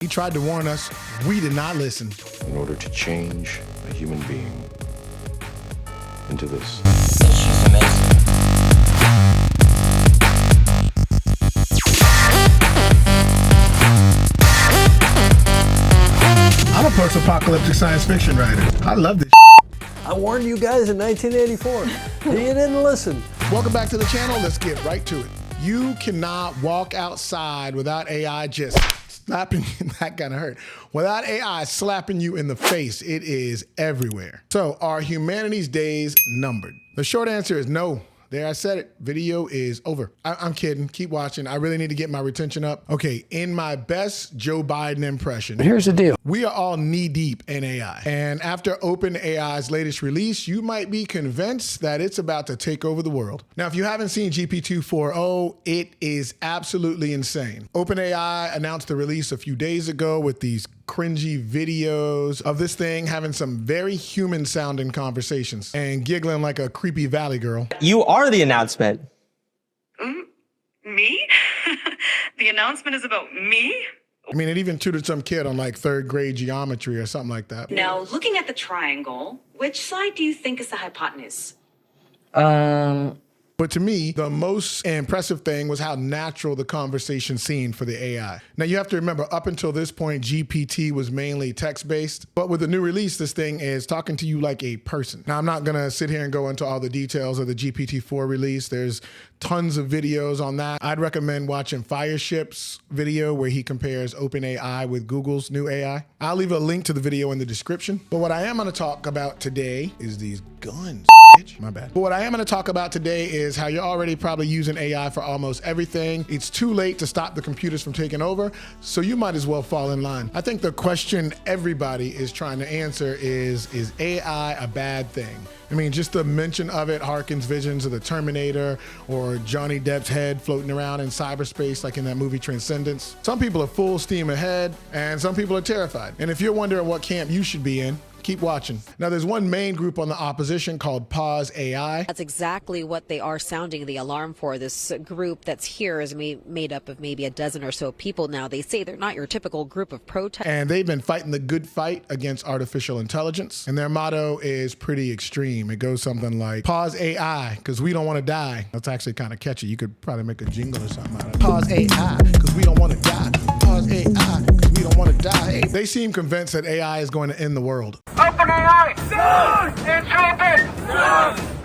He tried to warn us. We did not listen. In order to change a human being into this. She's amazing. I'm a post-apocalyptic science fiction writer. I love this. I warned you guys in 1984. You didn't listen. Welcome back to the channel. Let's get right to it. You cannot walk outside without AI just slapping you. That kind of hurt. Without AI slapping you in the face. It is everywhere. So are humanity's days numbered? The short answer is no. There, I said it. Video is over. I'm kidding. Keep watching. I really need to get my retention up. Okay, in my best Joe Biden impression. But here's the deal. We are all knee deep in AI. And after OpenAI's latest release, you might be convinced that it's about to take over the world. Now, if you haven't seen GPT-4o, it is absolutely insane. OpenAI announced the release a few days ago with these cringy videos of this thing having some very human sounding conversations and giggling like a creepy valley girl. You are the announcement. Me? The announcement is about me? I mean, it even tutored some kid on like third grade geometry or something like that. Now, looking at the triangle, which side do you think is the hypotenuse? But to me, the most impressive thing was how natural the conversation seemed for the AI. Now you have to remember, up until this point, GPT was mainly text-based, but with the new release, this thing is talking to you like a person. Now I'm not gonna sit here and go into all the details of the GPT-4 release. There's tons of videos on that. I'd recommend watching Fireship's video where he compares OpenAI with Google's new AI. I'll leave a link to the video in the description. But what I am gonna talk about today is these guns. My bad. But what I am going to talk about today is how you're already probably using AI for almost everything. It's too late to stop the computers from taking over, so you might as well fall in line. I think the question everybody is trying to answer is AI a bad thing? I mean, just the mention of it harkens visions of the Terminator or Johnny Depp's head floating around in cyberspace like in that movie Transcendence. Some people are full steam ahead and some people are terrified. And if you're wondering what camp you should be in, keep watching. Now, there's one main group on the opposition called Pause AI. That's exactly what they are sounding the alarm for. This group that's here is made up of maybe a dozen or so people now. They say they're not your typical group of protesters. And they've been fighting the good fight against artificial intelligence. And their motto is pretty extreme. It goes something like, pause AI, because we don't want to die. That's actually kind of catchy. You could probably make a jingle or something out of it. Pause AI, because we don't want to die. Pause AI, because we don't want to die. They seem convinced that AI is going to end the world. OpenAI! Intrepid!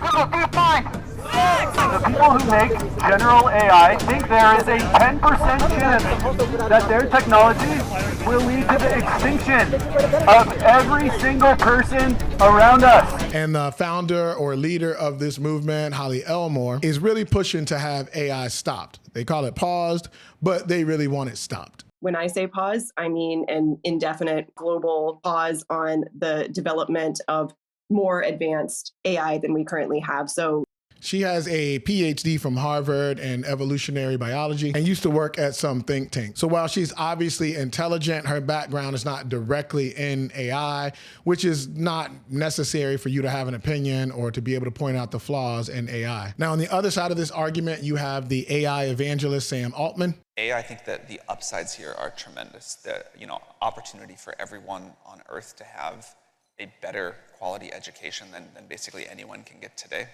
Google DeepMind! The people who make general AI think there is a 10% chance that their technology will lead to the extinction of every single person around us. And the founder or leader of this movement, Holly Elmore, is really pushing to have AI stopped. They call it paused, but they really want it stopped. When I say pause, I mean an indefinite global pause on the development of more advanced AI than we currently have. So she has a PhD from Harvard in evolutionary biology and used to work at some think tank. So while she's obviously intelligent, her background is not directly in AI, which is not necessary for you to have an opinion or to be able to point out the flaws in AI. Now, on the other side of this argument, you have the AI evangelist, Sam Altman. I think that the upsides here are tremendous. The opportunity for everyone on Earth to have a better quality education than basically anyone can get today.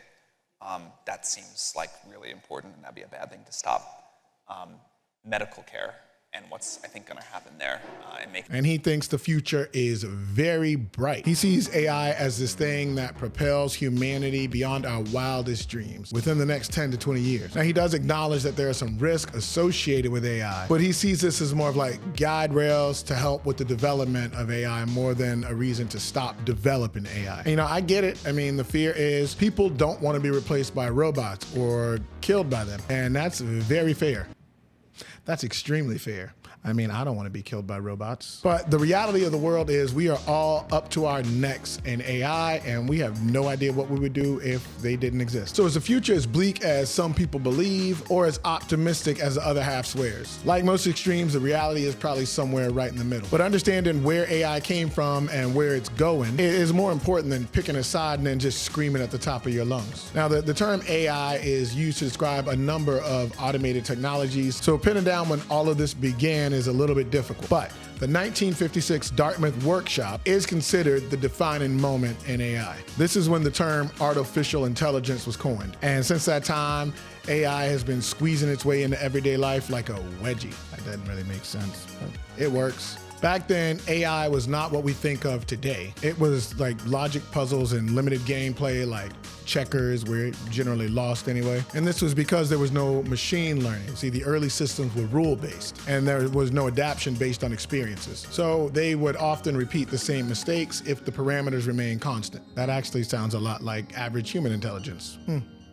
That seems like really important, and that'd be a bad thing to stop. Medical care and what's, I think, going to happen there. And he thinks the future is very bright. He sees AI as this thing that propels humanity beyond our wildest dreams within the next 10 to 20 years. Now, he does acknowledge that there are some risk associated with AI, but he sees this as more of like guide rails to help with the development of AI more than a reason to stop developing AI. And, I get it. I mean, the fear is people don't want to be replaced by robots or killed by them, and that's very fair. That's extremely fair. I mean, I don't want to be killed by robots. But the reality of the world is we are all up to our necks in AI, and we have no idea what we would do if they didn't exist. So is the future as bleak as some people believe, or as optimistic as the other half swears? Like most extremes, the reality is probably somewhere right in the middle. But understanding where AI came from and where it's going is more important than picking a side and then just screaming at the top of your lungs. Now, the term AI is used to describe a number of automated technologies, so pinning down when all of this began is a little bit difficult. But The 1956 Dartmouth workshop is considered the defining moment in AI. This is when the term artificial intelligence was coined. And since that time, AI has been squeezing its way into everyday life like a wedgie. That doesn't really make sense, but it works. Back then, AI was not what we think of today. It was like logic puzzles and limited gameplay like checkers, where it generally lost anyway. And this was because there was no machine learning. See, the early systems were rule-based, and there was no adaptation based on experiences. So they would often repeat the same mistakes if the parameters remain constant. That actually sounds a lot like average human intelligence.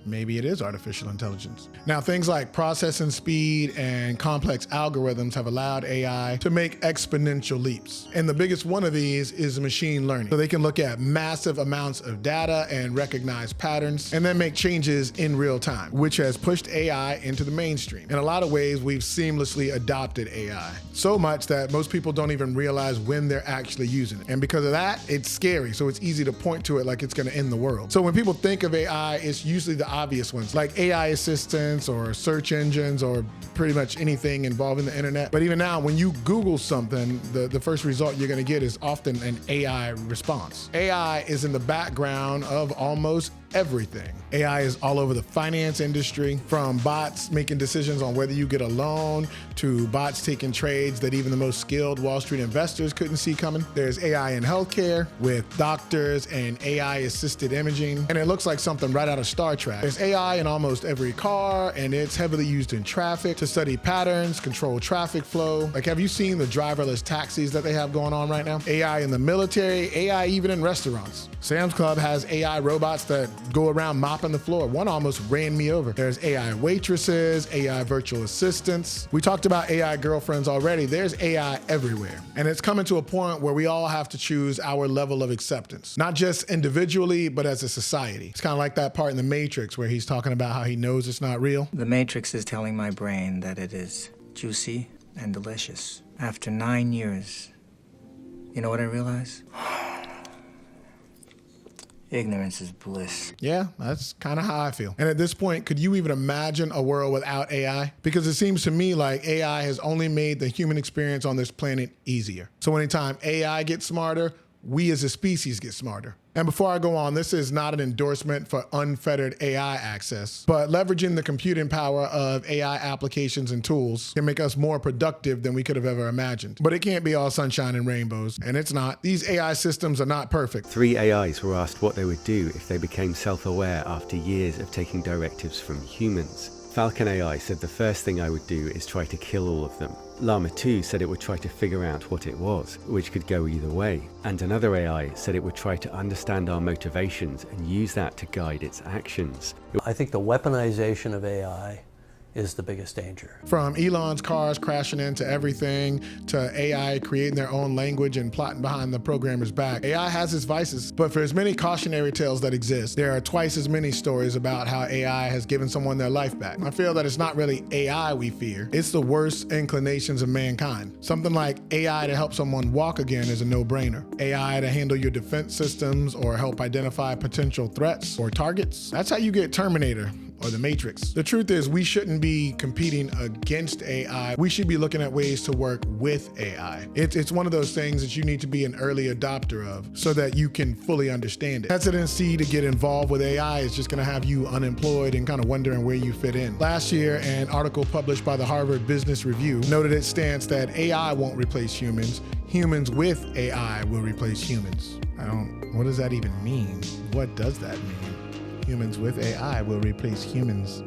Maybe it is artificial intelligence. Now, things like processing speed and complex algorithms have allowed AI to make exponential leaps. And the biggest one of these is machine learning. So they can look at massive amounts of data and recognize patterns and then make changes in real time, which has pushed AI into the mainstream. In a lot of ways, we've seamlessly adopted AI. So much that most people don't even realize when they're actually using it. And because of that, it's scary. So it's easy to point to it like it's gonna end the world. So when people think of AI, it's usually the obvious ones like AI assistants or search engines or pretty much anything involving the internet. But even now, when you Google something, the first result you're gonna get is often an AI response. AI is in the background of almost everything. AI is all over the finance industry, from bots making decisions on whether you get a loan to bots taking trades that even the most skilled Wall Street investors couldn't see coming. There's AI in healthcare with doctors and AI-assisted imaging, and it looks like something right out of Star Trek. There's AI in almost every car, and it's heavily used in traffic to study patterns, control traffic flow. Like, have you seen the driverless taxis that they have going on right now? AI in the military, AI even in restaurants. Sam's Club has AI robots that go around mopping the floor. One almost ran me over. There's AI waitresses, AI virtual assistants. We talked about AI girlfriends already. There's AI everywhere. And it's coming to a point where we all have to choose our level of acceptance, not just individually, but as a society. It's kind of like that part in The Matrix where he's talking about how he knows it's not real. The Matrix is telling my brain that it is juicy and delicious. After 9 years, you know what I realize? Ignorance is bliss. Yeah, that's kind of how I feel. And at this point, could you even imagine a world without AI? Because it seems to me like AI has only made the human experience on this planet easier. So anytime AI gets smarter, we as a species get smarter. And before I go on, this is not an endorsement for unfettered AI access, but leveraging the computing power of AI applications and tools can make us more productive than we could have ever imagined. But it can't be all sunshine and rainbows, and it's not. These AI systems are not perfect. 3 AIs were asked what they would do if they became self-aware after years of taking directives from humans. Falcon AI said the first thing I would do is try to kill all of them. Llama 2 said it would try to figure out what it was, which could go either way. And another AI said it would try to understand our motivations and use that to guide its actions. I think the weaponization of AI is the biggest danger. From Elon's cars crashing into everything to AI creating their own language and plotting behind the programmer's back, AI has its vices. But for as many cautionary tales that exist, there are twice as many stories about how AI has given someone their life back. I feel that it's not really AI we fear, it's the worst inclinations of mankind. Something like AI to help someone walk again is a no-brainer. AI to handle your defense systems or help identify potential threats or targets. That's how you get Terminator or The Matrix. The truth is, we shouldn't be competing against AI. We should be looking at ways to work with AI. It's one of those things that you need to be an early adopter of so that you can fully understand it. Hesitancy to get involved with AI is just gonna have you unemployed and kind of wondering where you fit in. Last year, an article published by the Harvard Business Review noted its stance that AI won't replace humans. Humans with AI will replace humans. What does that even mean? What does that mean? Humans with AI will replace humans.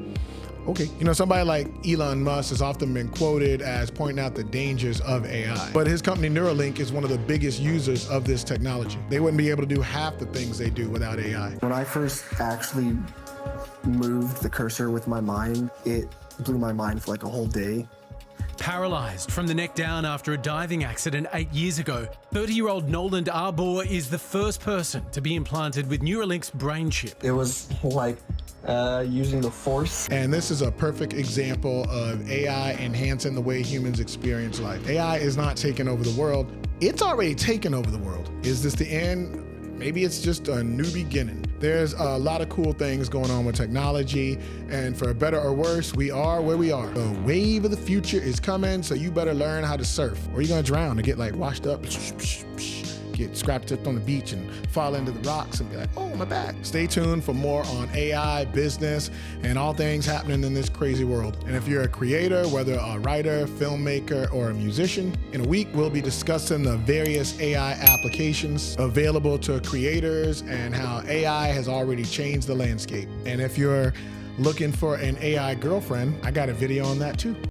Okay, somebody like Elon Musk has often been quoted as pointing out the dangers of AI. But his company Neuralink is one of the biggest users of this technology. They wouldn't be able to do half the things they do without AI. When I first actually moved the cursor with my mind, it blew my mind for like a whole day. Paralysed from the neck down after a diving accident 8 years ago, 30-year-old Noland Arbor is the first person to be implanted with Neuralink's brain chip. It was like using the force. And this is a perfect example of AI enhancing the way humans experience life. AI is not taking over the world. It's already taken over the world. Is this the end? Maybe it's just a new beginning. There's a lot of cool things going on with technology, and for better or worse, we are where we are. The wave of the future is coming, so you better learn how to surf, or you're gonna drown and get like washed up, get scrapped up on the beach and fall into the rocks and be like, oh, my back. Stay tuned for more on AI, business, and all things happening in this crazy world. And if you're a creator, whether a writer, filmmaker, or a musician, in a week, we'll be discussing the various AI applications available to creators and how AI has already changed the landscape. And if you're looking for an AI girlfriend, I got a video on that too.